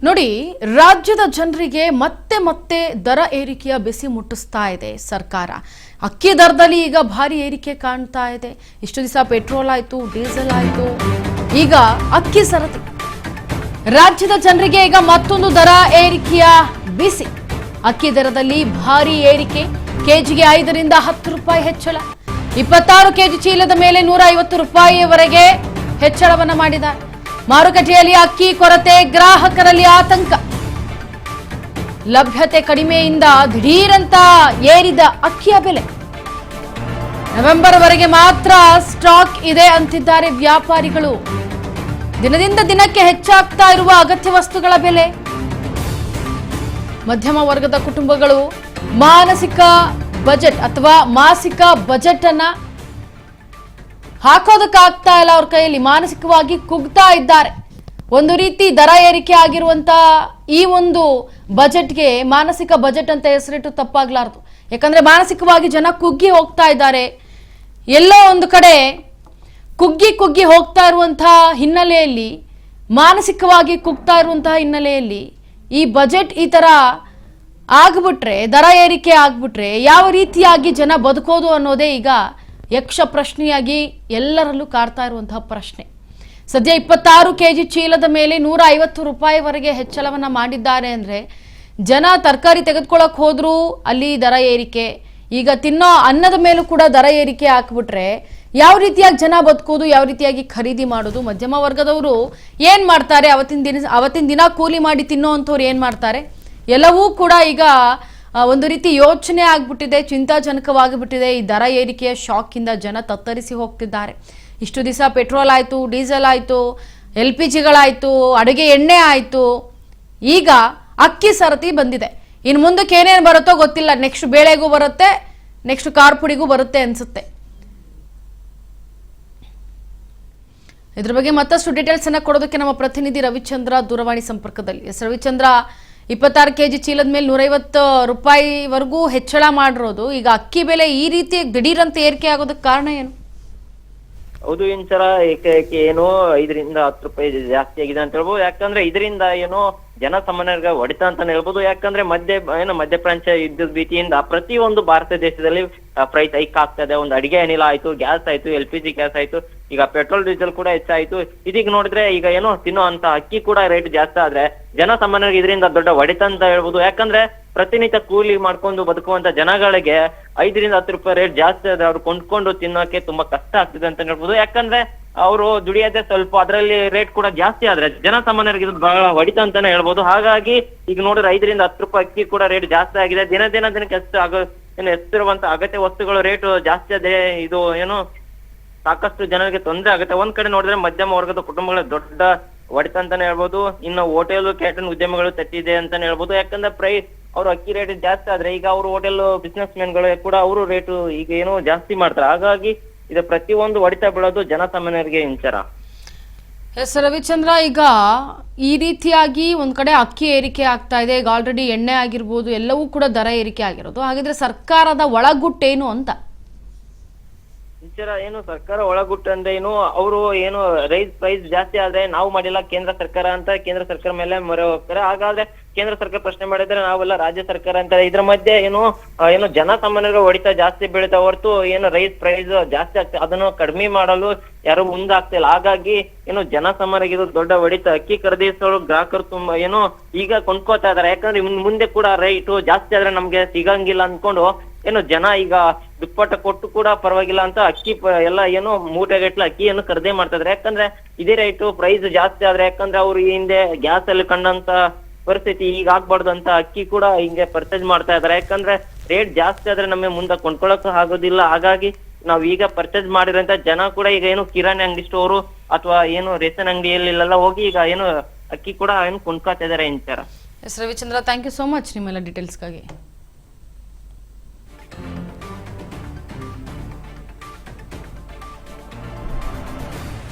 ನೋಡಿ, ರಾಜ್ಯದ ಜನರಿಗೆ ಮತ್ತೆ ಮತ್ತೆ ದರ ಏರಿಕೆಯ ಬಿಸಿ ಮುಟ್ಟಿಸ್ತಾ ಇದೆ ಸರ್ಕಾರ. ಅಕ್ಕಿ ದರದಲ್ಲಿ ಈಗ ಭಾರಿ ಏರಿಕೆ ಕಾಣ್ತಾ ಇದೆ. ಇಷ್ಟು ದಿವಸ ಪೆಟ್ರೋಲ್ ಆಯ್ತು, ಡೀಸೆಲ್ ಆಯ್ತು, ಈಗ ಅಕ್ಕಿ ಸರತಿ. ರಾಜ್ಯದ ಜನರಿಗೆ ಈಗ ಮತ್ತೊಂದು ದರ ಏರಿಕೆಯ ಬಿಸಿ. ಅಕ್ಕಿ ದರದಲ್ಲಿ ಭಾರಿ ಏರಿಕೆ. ಕೆಜಿಗೆ 5 ರಿಂದ 10 ರೂಪಾಯಿ ಹೆಚ್ಚಳ. 26 ಕೆಜಿ ಚೀಲದ ಮೇಲೆ 150 ರೂಪಾಯಿವರೆಗೆ ಹೆಚ್ಚಳವನ್ನ ಮಾಡಿದ್ದಾರೆ. ಮಾರುಕಟ್ಟೆಯಲ್ಲಿ ಅಕ್ಕಿ ಕೊರತೆ, ಗ್ರಾಹಕರಲ್ಲಿ ಆತಂಕ. ಲಭ್ಯತೆ ಕಡಿಮೆಯಿಂದ ದಿಢೀರಂತ ಏರಿದ ಅಕ್ಕಿಯ ಬೆಲೆ. ನವೆಂಬರ್ ವರೆಗೆ ಮಾತ್ರ ಸ್ಟಾಕ್ ಇದೆ ಅಂತಿದ್ದಾರೆ ವ್ಯಾಪಾರಿಗಳು. ದಿನದಿಂದ ದಿನಕ್ಕೆ ಹೆಚ್ಚಾಗ್ತಾ ಇರುವ ಅಗತ್ಯ ವಸ್ತುಗಳ ಬೆಲೆ. ಮಧ್ಯಮ ವರ್ಗದ ಕುಟುಂಬಗಳು ಮಾನಸಿಕ ಬಜೆಟ್ ಅಥವಾ ಮಾಸಿಕ ಬಜೆಟ್ ಅನ್ನ ಹಾಕೋದಕ್ಕಾಗ್ತಾ ಇಲ್ಲ. ಅವ್ರ ಕೈಯಲ್ಲಿ ಮಾನಸಿಕವಾಗಿ ಕುಗ್ತಾ ಇದ್ದಾರೆ. ಒಂದು ರೀತಿ ದರ ಏರಿಕೆ ಆಗಿರುವಂತ ಈ ಒಂದು ಬಜೆಟ್ಗೆ ಮಾನಸಿಕ ಬಜೆಟ್ ಅಂತ ಹೆಸರಿಟ್ಟು ತಪ್ಪಾಗ್ಲಾರ್ದು. ಯಾಕಂದ್ರೆ ಮಾನಸಿಕವಾಗಿ ಜನ ಕುಗ್ಗಿ ಹೋಗ್ತಾ ಇದ್ದಾರೆ. ಎಲ್ಲೋ ಒಂದು ಕಡೆ ಕುಗ್ಗಿ ಹೋಗ್ತಾ ಇರುವಂತಹ ಹಿನ್ನೆಲೆಯಲ್ಲಿ, ಮಾನಸಿಕವಾಗಿ ಕುಗ್ತಾ ಇರುವಂತಹ ಹಿನ್ನೆಲೆಯಲ್ಲಿ ಈ ಬಜೆಟ್ ಈ ತರ ಆಗ್ಬಿಟ್ರೆ, ದರ ಏರಿಕೆ ಆಗ್ಬಿಟ್ರೆ ಯಾವ ರೀತಿಯಾಗಿ ಜನ ಬದುಕೋದು ಅನ್ನೋದೇ ಈಗ ಯಕ್ಷ ಪ್ರಶ್ನೆಯಾಗಿ ಎಲ್ಲರಲ್ಲೂ ಕಾಡ್ತಾ ಇರುವಂತಹ ಪ್ರಶ್ನೆ. ಸದ್ಯ 26 ಕೆಜಿ ಚೀಲದ ಮೇಲೆ 150 ರೂಪಾಯಿವರೆಗೆ ಹೆಚ್ಚಳವನ್ನ ಮಾಡಿದ್ದಾರೆ. ಅಂದ್ರೆ ಜನ ತರಕಾರಿ ತೆಗೆದುಕೊಳ್ಳಕ್ ಹೋದ್ರು ಅಲ್ಲಿ ದರ ಏರಿಕೆ. ಈಗ ತಿನ್ನೋ ಅನ್ನದ ಮೇಲೂ ಕೂಡ ದರ ಏರಿಕೆ ಹಾಕ್ಬಿಟ್ರೆ ಯಾವ ರೀತಿಯಾಗಿ ಜನ ಬದುಕೋದು, ಯಾವ ರೀತಿಯಾಗಿ ಖರೀದಿ ಮಾಡೋದು? ಮಧ್ಯಮ ವರ್ಗದವರು ಏನ್ ಮಾಡ್ತಾರೆ? ಅವತ್ತಿನ ದಿನ ಕೂಲಿ ಮಾಡಿ ತಿನ್ನೋ ಅಂಥವ್ರು ಏನ್ ಮಾಡ್ತಾರೆ? ಎಲ್ಲವೂ ಕೂಡ ಈಗ ಒಂದು ರೀತಿ ಯೋಚನೆ ಆಗ್ಬಿಟ್ಟಿದೆ, ಚಿಂತಾಜನಕವಾಗಿಬಿಟ್ಟಿದೆ. ಈ ದರ ಏರಿಕೆಯ ಶಾಕ್ ಇಂದ ಜನ ತತ್ತರಿಸಿ ಹೋಗ್ತಿದ್ದಾರೆ. ಇಷ್ಟು ದಿವಸ ಪೆಟ್ರೋಲ್ ಆಯ್ತು, ಡೀಸೆಲ್ ಆಯ್ತು, LPGಗಳಾಯ್ತು, ಅಡುಗೆ ಎಣ್ಣೆ ಆಯ್ತು, ಈಗ ಅಕ್ಕಿ ಸರತಿ ಬಂದಿದೆ. ಇನ್ನು ಮುಂದಕ್ಕೆ ಏನೇನು ಬರುತ್ತೋ ಗೊತ್ತಿಲ್ಲ. ನೆಕ್ಸ್ಟ್ ಬೇಳೆಗೂ ಬರುತ್ತೆ, ನೆಕ್ಸ್ಟ್ ಖಾರ ಪುಡಿಗೂ ಬರುತ್ತೆ ಅನ್ಸುತ್ತೆ. ಇದ್ರ ಬಗ್ಗೆ ಮತ್ತಷ್ಟು ಡೀಟೇಲ್ಸ್ ಅನ್ನ ಕೊಡೋದಕ್ಕೆ ನಮ್ಮ ಪ್ರತಿನಿಧಿ ರವಿಚಂದ್ರ ದೂರವಾಣಿ ಸಂಪರ್ಕದಲ್ಲಿ. ರವಿಚಂದ್ರ, 26 ಕೆಜಿ ಚೀಲದ ಮೇಲೆ 150 ರೂಪಾಯಿವರೆಗೂ ಹೆಚ್ಚಳ ಮಾಡಿರೋದು, ಈಗ ಅಕ್ಕಿ ಬೆಲೆ ಈ ರೀತಿ ದಿಢೀರಂತ ಏರಿಕೆ ಆಗೋದಕ್ಕೆ ಕಾರಣ ಏನು? ಹೌದು ಇಂಚರ, ಏನು 5 ರಿಂದ 10 ರೂಪಾಯಿ ಜಾಸ್ತಿ ಆಗಿದೆ ಅಂತ ಹೇಳ್ಬೋದು. ಯಾಕಂದ್ರೆ ಇದರಿಂದ ಏನು ಜನಸಾಮಾನ್ಯರಿಗೆ ಹೊಡಿತ ಅಂತಾನೆ ಹೇಳ್ಬೋದು. ಯಾಕಂದ್ರೆ ಮಧ್ಯಪ್ರಾಂತ ಯುದ್ಧದ ಭೀತಿಯಿಂದ ಪ್ರತಿಯೊಂದು ಭಾರತ ದೇಶದಲ್ಲಿ ಪ್ರೈಸ್ ಹೈಕ್ ಆಗ್ತದೆ. ಒಂದು ಅಡಿಗೆ ಅನಿಲ ಆಯ್ತು, ಗ್ಯಾಸ್ ಆಯ್ತು, LPG ಗ್ಯಾಸ್ ಆಯ್ತು, ಈಗ ಪೆಟ್ರೋಲ್ ಡೀಸೆಲ್ ಕೂಡ ಹೆಚ್ಚಾಯ್ತು. ಇದೀಗ ನೋಡಿದ್ರೆ ಈಗ ಏನೋ ತಿನ್ನೋ ಅಂತ ಅಕ್ಕಿ ಕೂಡ ರೇಟ್ ಜಾಸ್ತಿ ಆದ್ರೆ ಜನಸಾಮಾನ್ಯರಿಗೆ ಇದರಿಂದ ದೊಡ್ಡ ಹೊಡಿತ ಅಂತ ಹೇಳ್ಬೋದು. ಯಾಕಂದ್ರೆ ಪ್ರತಿನಿತ್ಯ ಕೂಲಿ ಮಾಡ್ಕೊಂಡು ಬದುಕುವಂತ ಜನಗಳಿಗೆ 5 ರಿಂದ 10 ರೂಪಾಯಿ ರೇಟ್ ಜಾಸ್ತಿ ಆದ್ರೆ ಅವ್ರು ಕೊಂಡ್ಕೊಂಡು ತಿನ್ನೋಕೆ ತುಂಬಾ ಕಷ್ಟ ಆಗ್ತಿದೆ ಅಂತ ಹೇಳ್ಬೋದು. ಯಾಕಂದ್ರೆ ಅವರು ದುಡಿಯೋದೇ ಸ್ವಲ್ಪ, ಅದರಲ್ಲಿ ರೇಟ್ ಕೂಡ ಜಾಸ್ತಿ ಆದ್ರೆ ಜನಸಾಮಾನ್ಯರಿಗೆ ಇದು ಬಹಳ ಹೊಡಿತ ಅಂತಾನೆ ಹೇಳ್ಬೋದು. ಹಾಗಾಗಿ ಈಗ ನೋಡಿದ್ರೆ 5 ರಿಂದ 10 ರೂಪಾಯಿ ಅಕ್ಕಿ ಕೂಡ ರೇಟ್ ಜಾಸ್ತಿ ಆಗಿದೆ. ದಿನಕ್ಕೆ ಹೆಚ್ಚಿರುವಂತ ಅಗತ್ಯ ವಸ್ತುಗಳ ರೇಟ್ ಜಾಸ್ತಿ ಆದ್ರೆ ಇದು ಏನು ಸಾಕಷ್ಟು ಜನರಿಗೆ ತೊಂದರೆ ಆಗುತ್ತೆ. ಒಂದ್ ಕಡೆ ನೋಡಿದ್ರೆ ಮಧ್ಯಮ ವರ್ಗದ ಕುಟುಂಬಗಳ ದೊಡ್ಡ ಹೊಡಿತ ಅಂತಾನೆ ಹೇಳ್ಬೋದು. ಇನ್ನು ಹೋಟೆಲ್ ಕ್ಯಾಟರಿಂಗ್ ಉದ್ಯಮಗಳು ತಟ್ಟಿದೆ ಅಂತಾನೆ ಹೇಳ್ಬೋದು. ಯಾಕಂದ್ರೆ ಅವ್ರು ಅಕ್ಕಿ ರೇಟ್ ಜಾಸ್ತಿ ಆದ್ರೆ ಈಗ ಅವರು ಹೋಟೆಲ್ ಬಿಸ್ನೆಸ್ ಮ್ಯಾನ್ಗಳು ಕೂಡ ಅವರು ರೇಟು ಈಗ ಏನೋ ಜಾಸ್ತಿ ಮಾಡ್ತಾರೆ. ಹಾಗಾಗಿ ಇದು ಪ್ರತಿಯೊಂದು ಹೊಡಿತ ಬೀಳೋದು ಜನಸಾಮಾನ್ಯರಿಗೆ ಇಂಚರ. ಎಸ್ ರವಿಚಂದ್ರ, ಈಗ ಈ ರೀತಿಯಾಗಿ ಒಂದ್ ಕಡೆ ಅಕ್ಕಿ ಏರಿಕೆ ಆಗ್ತಾ ಇದೆ, ಈಗ ಆಲ್ರೆಡಿ ಎಣ್ಣೆ ಆಗಿರ್ಬೋದು ಎಲ್ಲವೂ ಕೂಡ ದರ ಏರಿಕೆ ಆಗಿರೋದು. ಹಾಗಿದ್ರೆ ಸರ್ಕಾರದ ಒಳಗುಟ್ಟೇನು ಅಂತ? ಇಂಚರ ಏನು ಸರ್ಕಾರ ಒಳಗುಟ್ಟು ಅಂದ್ರೆ ಏನು, ಅವರು ಏನು ಪ್ರೈಸ್ ಜಾಸ್ತಿ ಆದ್ರೆ ನಾವು ಮಾಡಿಲ್ಲ ಕೇಂದ್ರ ಸರ್ಕಾರ ಅಂತ ಕೇಂದ್ರ ಸರ್ಕಾರ ಮೇಲೆ ಮೊರೆ ಹೋಗ್ತಾರೆ. ಹಾಗಾದ್ರೆ ಕೇಂದ್ರ ಸರ್ಕಾರ ಪ್ರಶ್ನೆ ಮಾಡಿದ್ರೆ ನಾವೆಲ್ಲ ರಾಜ್ಯ ಸರ್ಕಾರ ಅಂತ. ಇದ್ರ ಮಧ್ಯೆ ಏನು ಜನಸಾಮಾನ್ಯರ ಹೊಡಿತ ಜಾಸ್ತಿ ಬೀಳ್ತಾ ಹೊರತು ಏನು ಪ್ರೈಸ್ ಜಾಸ್ತಿ ಆಗ್ತದೆ ಅದನ್ನು ಕಡಿಮೆ ಮಾಡಲು ಯಾರು ಮುಂದಾಗ್ತಿಲ್ಲ. ಹಾಗಾಗಿ ಏನು ಜನಸಾಮಾನ್ಯರಿಗೆ ಇದು ದೊಡ್ಡ ಹೊಡಿತ. ಅಕ್ಕಿ ಖರೀದಿಸೋರು ಗ್ರಾಹಕರು ತುಂಬಾ ಈಗ ಕೊಂಡ್ಕೋತಾ ಇದಾರೆ. ಯಾಕಂದ್ರೆ ಮುಂದೆ ಕೂಡ ರೈಟ್ ಜಾಸ್ತಿ ಆದ್ರೆ ನಮ್ಗೆ ಸಿಗಂಗಿಲ್ಲ ಅನ್ಕೊಂಡು ಜನ ಈಗ ದುಪ್ಪಟ್ಟ ಕೊಟ್ಟು ಕೂಡ ಪರವಾಗಿಲ್ಲ ಅಂತ ಅಕ್ಕಿ ಎಲ್ಲ ಮೂಟೆಗಟ್ಲೆ ಅಕ್ಕಿಯನ್ನು ಖರೀದಿ ಮಾಡ್ತಾ ಇದಾರೆ. ಯಾಕಂದ್ರೆ ಇದೇ ರೈಟ್ ಪ್ರೈಸ್ ಜಾಸ್ತಿ ಆದ್ರೆ, ಯಾಕಂದ್ರೆ ಅವ್ರು ಈ ಹಿಂದೆ ಗ್ಯಾಸ್ ಅಲ್ಲಿ ಕಂಡಂತ ಪರಿಸ್ಥಿತಿ ಈಗ ಆಗ್ಬಾರ್ದು ಅಂತ ಅಕ್ಕಿ ಕೂಡ ಹಿಂಗೆ ಪರ್ಚೇಸ್ ಮಾಡ್ತಾ ಇದಾರೆ. ಯಾಕಂದ್ರೆ ರೇಟ್ ಜಾಸ್ತಿ ಆದ್ರೆ ನಮಗೆ ಮುಂದೆ ಕೊಂಡ್ಕೊಳಕ್ ಆಗೋದಿಲ್ಲ. ಹಾಗಾಗಿ ನಾವ್ ಈಗ ಪರ್ಚೇಸ್ ಮಾಡಿರೋಂತ ಜನ ಕೂಡ ಈಗ ಕಿರಾಣಿ ಅಂಗಡಿ ಸ್ಟೋರು ಅಥವಾ ರೇಷನ್ ಅಂಗಡಿಯಲ್ಲೆಲ್ಲ ಹೋಗಿ ಈಗ ಅಕ್ಕಿ ಕೂಡ ಕೊಂಡ್ಕೊತಾ ಇದಾರೆ ಇಂಚಾರ. Yes Ravichandra, thank you so much ನಿಮ್ಮೆಲ್ಲ ಡೀಟೇಲ್ಸ್ಗಾಗಿ.